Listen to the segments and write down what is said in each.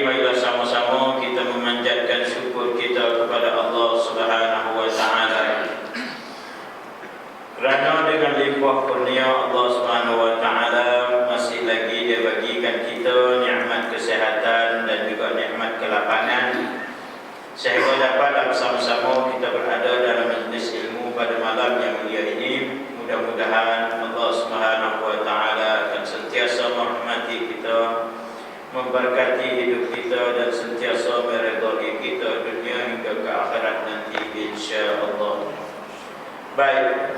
marilah sama-sama kita memanjatkan syukur kita kepada Allah Subhanahu wa taala. Kerana dengan limpah kurnia Allah Subhanahu wa taala masih lagi Dia bagikan kita nikmat kesihatan dan juga nikmat kelapangan, sehingga dapat bersama-sama kita berada dalam majlis ilmu pada malam yang mulia ini. Mudah-mudahan Allah Subhanahu wa taala akan sentiasa merahmati kita, memberkati hidup kita dan sentiasa meridai kita dunia hingga ke akhirat nanti, insya-Allah. Baik.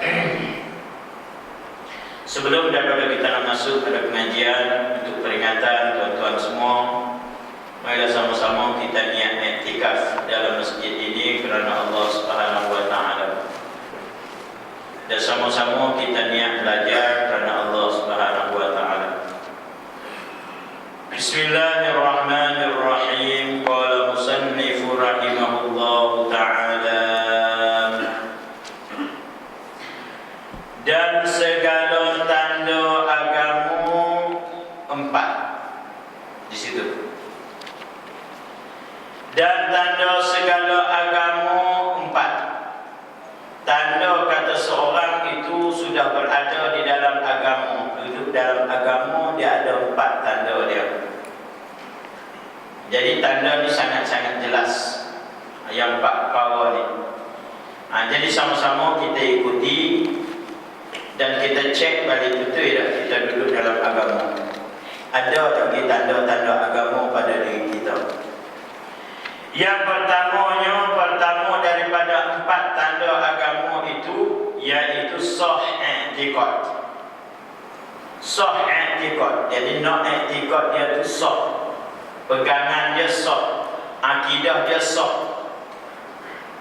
Sebelum daripada kita nak masuk pada pengajian, untuk peringatan tuan-tuan semua, marilah sama-sama kita niat iktikaf dalam masjid ini kerana Allah Subhanahu wa taala. Dan sama-sama kita niat belajar kerana Allah Subhanahu wa taala. Bismillahirrahmanirrahim. Qala musannifu rahimahullahu ta'ala. Dan segala tanda agama empat di situ. Dan tanda segala agama empat. Tanda kata seorang itu sudah berada di dalam agama, duduk dalam agama, dia ada empat tanda dia. Jadi tanda ni sangat-sangat jelas, yang empat perkara ni. Jadi sama-sama kita ikuti dan kita cek balik betul tak kita duduk dalam agama. Ada tak tanda-tanda agama pada diri kita? Yang pertama daripada empat tanda agama itu, iaitu sah i'tiqad. Sah i'tiqad. Jadi nak i'tiqad dia tu sah. Pegangan dia sah, akidah dia sah.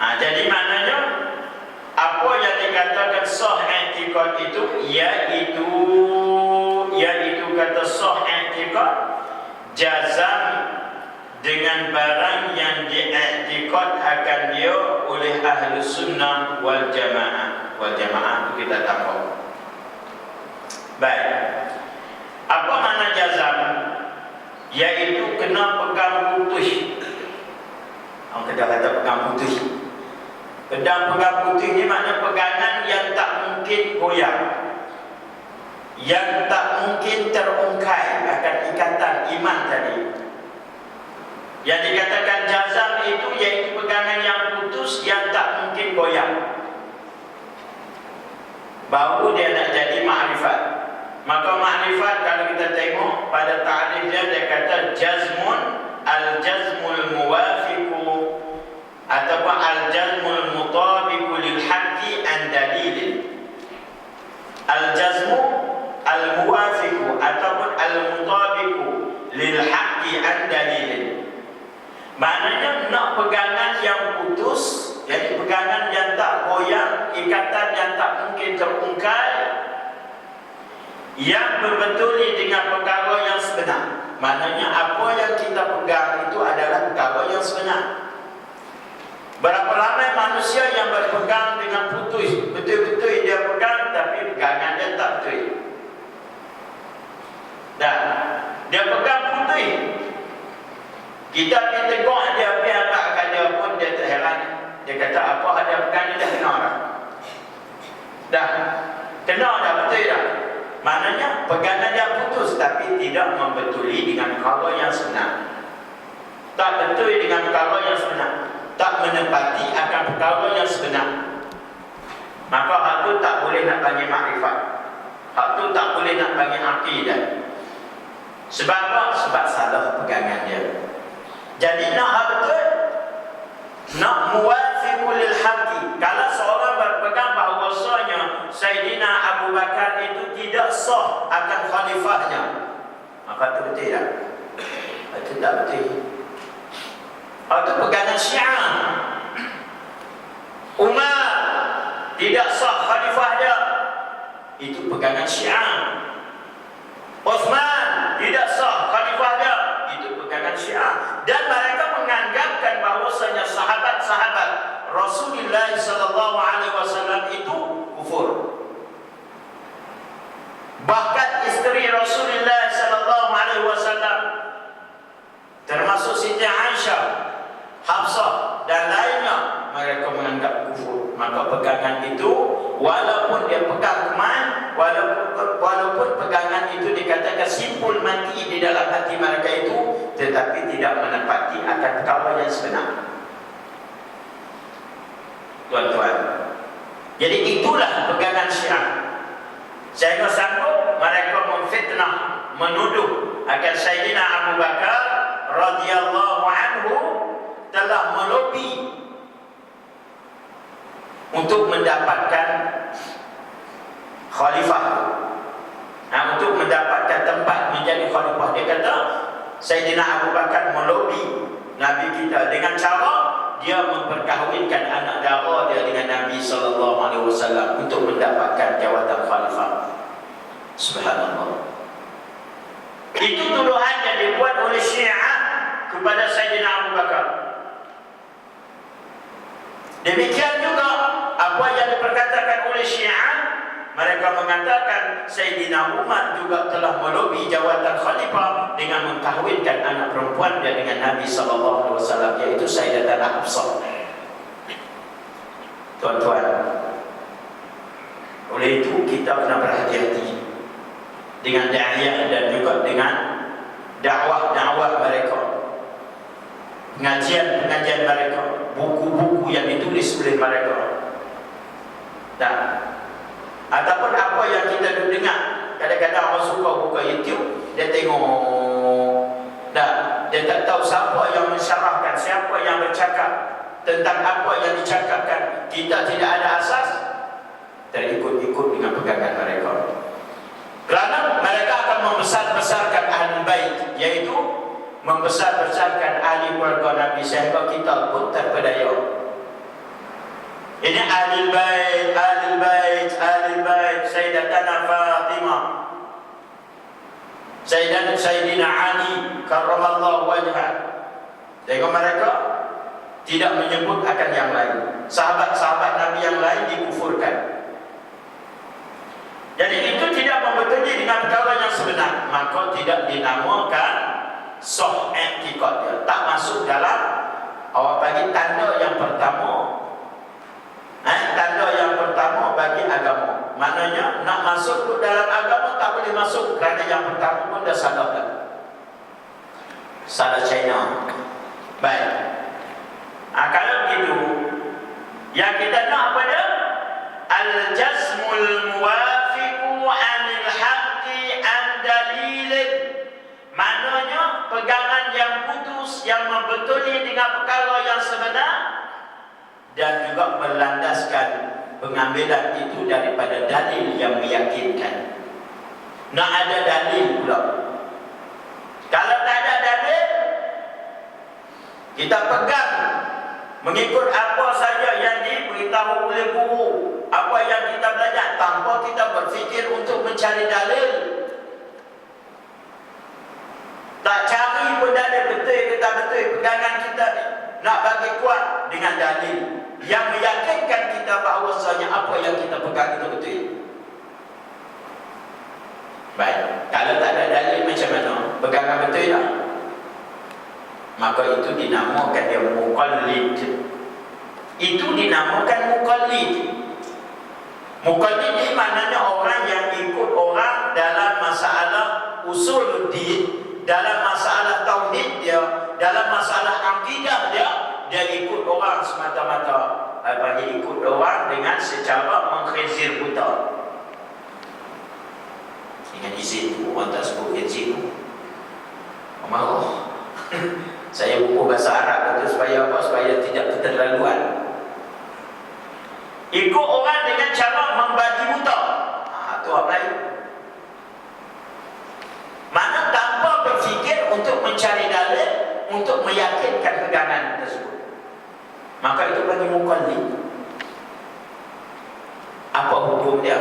Jadi maknanya apa yang dikatakan sah i'tiqad itu, iaitu kata sah i'tiqad, jazam dengan barang yang diiktikad akan dia oleh ahli sunnah wal jamaah. Wal jamaah itu kita tahu. Baik. Apa makna jazam? Iaitu kena pegang putih. Orang kata pegang putih. Pegang putih ni makna pegangan yang tak mungkin goyang, yang tak mungkin terungkai akan ikatan iman tadi. Yang dikatakan jazam itu iaitu pegangan yang putus, yang tak mungkin goyang. Baru dia nak jadi ma'rifat. Maka ma'rifat kalau kita tengok pada ta'rif dia kata jazmun, al-jazmul muwafiqu ataupun al-jazmul mutabiqu lil haqqi an dalilin. Al-jazmu al-muwafiqu ataupun al-mutabiqu lil haqqi an dalilin. Maknanya nak pegangan yang putus, jadi pegangan yang tak goyang, ikatan yang tak mungkin terungkai, yang berbetuli dengan perkara yang sebenar. Maknanya apa yang kita pegang itu adalah perkara yang sebenar. Berapa ramai manusia yang berpegang dengan putus, betul-betul dia pegang tapi pegangan dia tak betul. Dan dia pegang putih, kita pergi tegur dia, pergi abadkan dia pun dia tak heran. Dia kata apa ada pegang ni dah kena dah. Dah kena dah, betul dah. Maknanya pegangan dia putus tapi tidak membetuli dengan perkara yang sebenar. Tak betul dengan perkara yang sebenar, tak menepati akan perkara yang sebenar. Maka hak tu tak boleh nak panggil makrifat. Hak tu tak boleh nak panggil akidah. Sebab apa? Sebab salah pegangan dia. Jadi nak hak betul, nak muwafiqul lil haqqi. Kalau seorang berpegang bahawasanya Sayyidina Abu Bakar itu tidak sah akan khalifahnya, maka itu betul tak? Itu tak betul. Itu pegangan Syiah. Umar tidak sah khalifah dia, itu pegangan Syiah. Uthman tidak sah khalifah dia, itu pegangan Syiah. Dan mereka menganggapkan bahawasanya sahabat-sahabat Rasulullah SAW itu kufur. Bahkan isteri Rasulullah SAW termasuk Siti Aisyah, Hafsah dan lainnya, mereka menganggap kufur. Maka pegangan itu, walaupun dia pegang keman, walaupun pegangan itu dikatakan simpul mati di dalam hati mereka itu, tetapi tidak menepati akan perkara yang sebenar. Tuan-tuan, jadi itulah pegangan Syiah. Sehingga sanggup mereka memfitnah, menuduh akan Sayyidina Abu Bakar radhiyallahu anhu telah melobi untuk mendapatkan khalifah, untuk mendapatkan tempat menjadi khalifah. Dia kata Sayyidina Abu Bakar melobi Nabi kita dengan cara dia memperkahwinkan anak dara dia dengan Nabi SAW untuk mendapatkan jawatan khalifah. Subhanallah. Itu tuduhan yang dibuat oleh Syiah kepada Sayyidina Abu Bakar. Demikian juga apa yang diperkatakan oleh Syiah, mereka mengatakan Sayyidina Umar juga telah melobi jawatan khalifah dengan mengkahwinkan anak perempuan dia dengan Nabi SAW, yaitu Sayyidatina Hafsah. Tuan-tuan, oleh itu kita kena berhati-hati dengan da'iyah dan juga dengan dakwah-dakwah mereka, pengajian-pengajian mereka, buku-buku yang ditulis oleh mereka. Dan ataupun apa yang kita dengar, kadang-kadang orang suka buka YouTube, dia tengok, dan dia tak tahu siapa yang mensyarahkan, siapa yang bercakap tentang apa yang dicakapkan. Kita tidak ada asas, terikut-ikut dengan pegangan mereka. Kerana mereka akan membesar-besarkan ahli bait, iaitu membesar-besarkan ahli keluarga Nabi, sehingga kita pun terpedaya. Ini ahli bait, ahli bait, ahli bait, Sayyidatana Fatimah, Sayyidina Ali karramallahu wajhah. Sehingga mereka tidak menyebut akan yang lain. Sahabat-sahabat Nabi yang lain dikufurkan. Jadi itu tidak membetulkan dengan perkara yang sebenar, maka tidak dinamakan sah i'tiqad dia. Tak masuk dalam awak bagi tanda yang pertama. Tanda yang pertama bagi agama. Maknanya nak masuk ke dalam agama tak boleh masuk kerana yang pertama pun dah salah dah. Salah China. Baik. Kalau begitu, yang kita nak apa dia? Al-jazmul muwafiqu anil haqqi an dalilin. Maknanya pegangan yang putus, yang membetuli dengan perkara yang sebenar, dan juga melandaskan pengambilan itu daripada dalil yang meyakinkan. Nak ada dalil pula. Kalau tak ada dalil, kita pegang mengikut apa saja yang diberitahu oleh guru, apa yang kita belajar, tanpa kita berfikir untuk mencari dalil. Tak cari pun dalil, betul ke tak betul pegangan kita ni. Nak bagi kuat dengan dalil yang meyakinkan kita bahawasanya apa yang kita pegang itu betul. Baik, kalau tak ada dalil macam mana? Pegangan betul tak? Maka itu dinamakan dia muqallid. Itu dinamakan muqallid. Muqallid ini maknanya orang yang ikut orang dalam masalah usuluddin, dalam masalah tauhid dia, dalam masalah akidah dia ikut orang semata-mata. Dia ikut orang dengan secara mengkhizir buta. Dengan izin tu, orang tak sebut izin tu. Marah. Saya buku bahasa Arab itu supaya apa? Supaya tidak keterlaluan. Ikut orang dengan cara membagi buta. Itu apa lain? Mana tanpa berfikir untuk mencari dalil, untuk meyakinkan pegangan tersebut. Maka itu bagi muqallid. Apa hukum dia?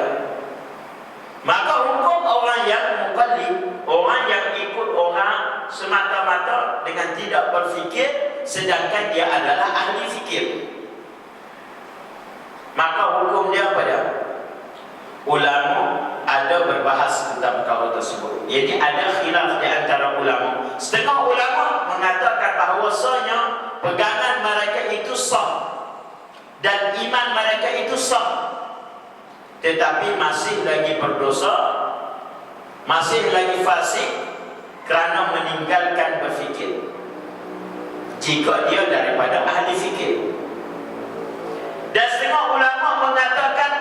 Maka hukum orang yang muqallid, orang yang ikut orang semata-mata dengan tidak berfikir, sedangkan dia adalah ahli fikir. Maka hukum dia apa dia? Ulama ada berbahas tentang perkara tersebut. Jadi ada khilaf di antara ulama. Setengah ulama mengatakan bahawasanya pegangan mereka itu sah dan iman mereka itu sah, tetapi masih lagi berdosa, masih lagi fasik kerana meninggalkan berfikir, jika dia daripada ahli fikir. Dan setengah ulama mengatakan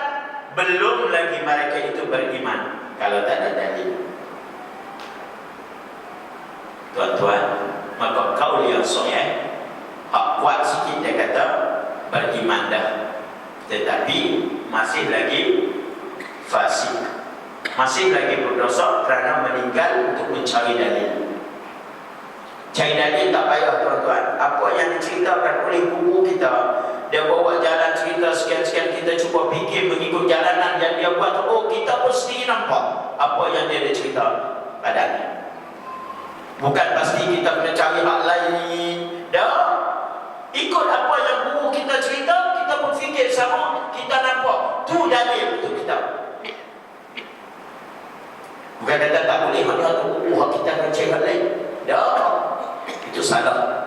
belum lagi mereka itu beriman kalau tak ada dalil. Tuan-tuan, maka kaul yang sahih, hak kuat sikit dia kata beriman dah, tetapi masih lagi fasik, masih lagi berdosa kerana meninggal untuk mencari dalil. Cari dalil tak payah tuan-tuan. Apa yang diceritakan oleh guru kita, dia bawa jalan cerita sekian-sekian, kita cuba fikir mengikut jalanan yang dia buat. Oh, kita pun sendiri nampak apa yang dia cerita padanya. Bukan pasti kita kena cari hak lain. Dah, ikut apa yang guru kita cerita, kita pun fikir sama, kita nampak tu dalil untuk kita. Bukan kata tak boleh hak tu, hak kita kena cari hak lain. Dah, itu salah.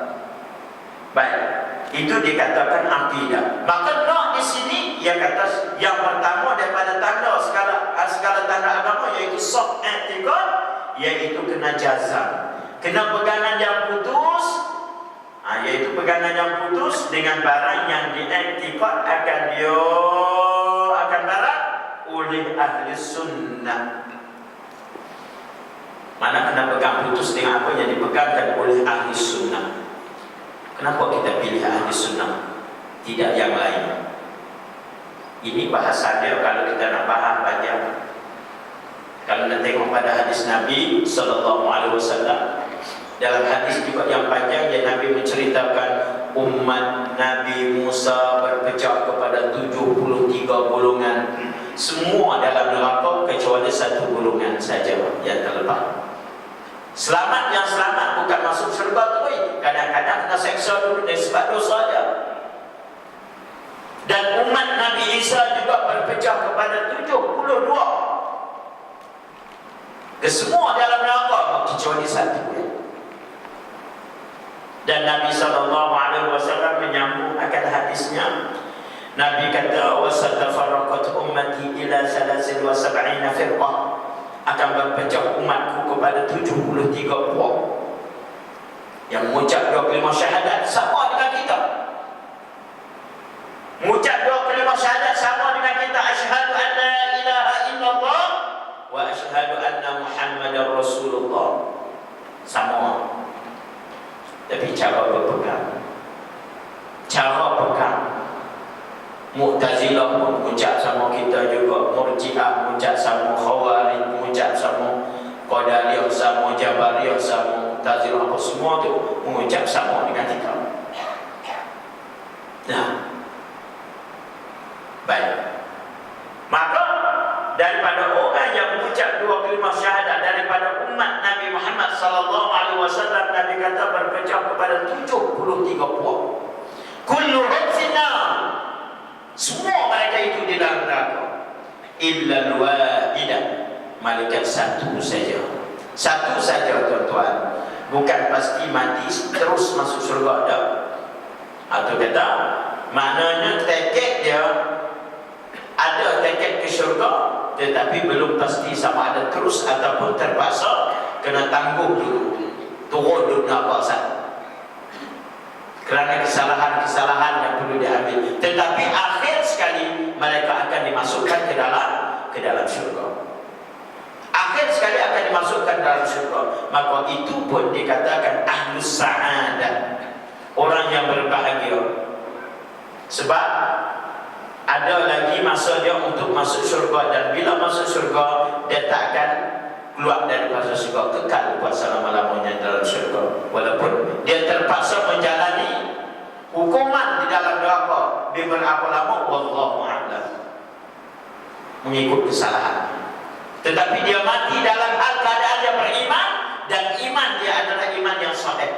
Baik, itu dikatakan akidah. Maka nak di sini ia kata yang pertama daripada tanda segala tanda agama, iaitu sah i'tiqad, iaitu kena jazam, kena pegangan yang putus, iaitu pegangan yang putus dengan barang yang diiktikad akan barat oleh ahli sunnah. Mana kena pegang putus dengan apa yang dipegangkan oleh ahli sunnah. Kenapa kita pilih ahli sunnah, tidak yang lain? Ini bahasa dia kalau kita nak faham panjang. Kalau kita tengok pada hadis Nabi SAW, dalam hadis juga yang panjang, yang Nabi menceritakan umat Nabi Musa berpecah kepada 73 golongan, semua dalam neraka kecuali satu golongan saja yang terlepas. Selamat yang selamat bukan masuk syurga tu, kadang-kadang kena seksa dulu dari sebab dosa dia. Dan umat Nabi Isa juga berpecah kepada 72, kesemua dalam neraka kecuali satu. Dan Nabi SAW menyambung akan hadisnya. Nabi kata, wasatafarraqat ummati ila 73 firqah, akan berpecah umatku kepada 73 puak yang mengucap dua kalimah syahadat sama dengan kita. Mengucap dua kalimah syahadat sama dengan kita. Asyhadu an la ilaha illallah wa asyhadu anna Muhammadar Rasulullah. Sama. Tapi cara berpegang, cara pegang. Mu'tazilah pun mengucap sama kita juga, Murji'ah mengucap sama, Khawarij mengucap sama, Qadariyah sama, Jabariyah sama, Mu'tazilah apa semua tu mengucap sama dengan kita. Nah, baik. Maka daripada orang yang mengucap dua kalimah syahadat daripada umat Nabi Muhammad SAW, Nabi kata berpecah kepada 73 puak. Kulluhum finnar, semua mereka itu di dalam neraka, illa al-wahidah, malaikat satu saja. Satu saja tuan-tuan. Bukan pasti mati terus masuk syurga dah. Atau kata maknanya tiket dia ada tiket ke syurga, tetapi belum pasti sama ada terus ataupun terpaksa kena tangguh dulu, turun dulu neraka satu kerana kesalahan-kesalahan yang perlu diambil. Tetapi akhir sekali mereka akan dimasukkan ke dalam syurga. Akhir sekali akan dimasukkan dalam syurga. Maka itu pun dikatakan ahlus sa'adah, orang yang berbahagia. Sebab ada lagi masa dia untuk masuk syurga, dan bila masuk syurga dia tak akan keluar dari pasal syurga, kekal buat selama-lamanya dalam syurga, walaupun dia terpaksa menjalani hukuman di dalam neraka beberapa lama, wallahu a'lam, mengikut kesalahan. Tetapi dia mati dalam hal keadaan dia beriman, dan iman dia adalah iman yang sahih.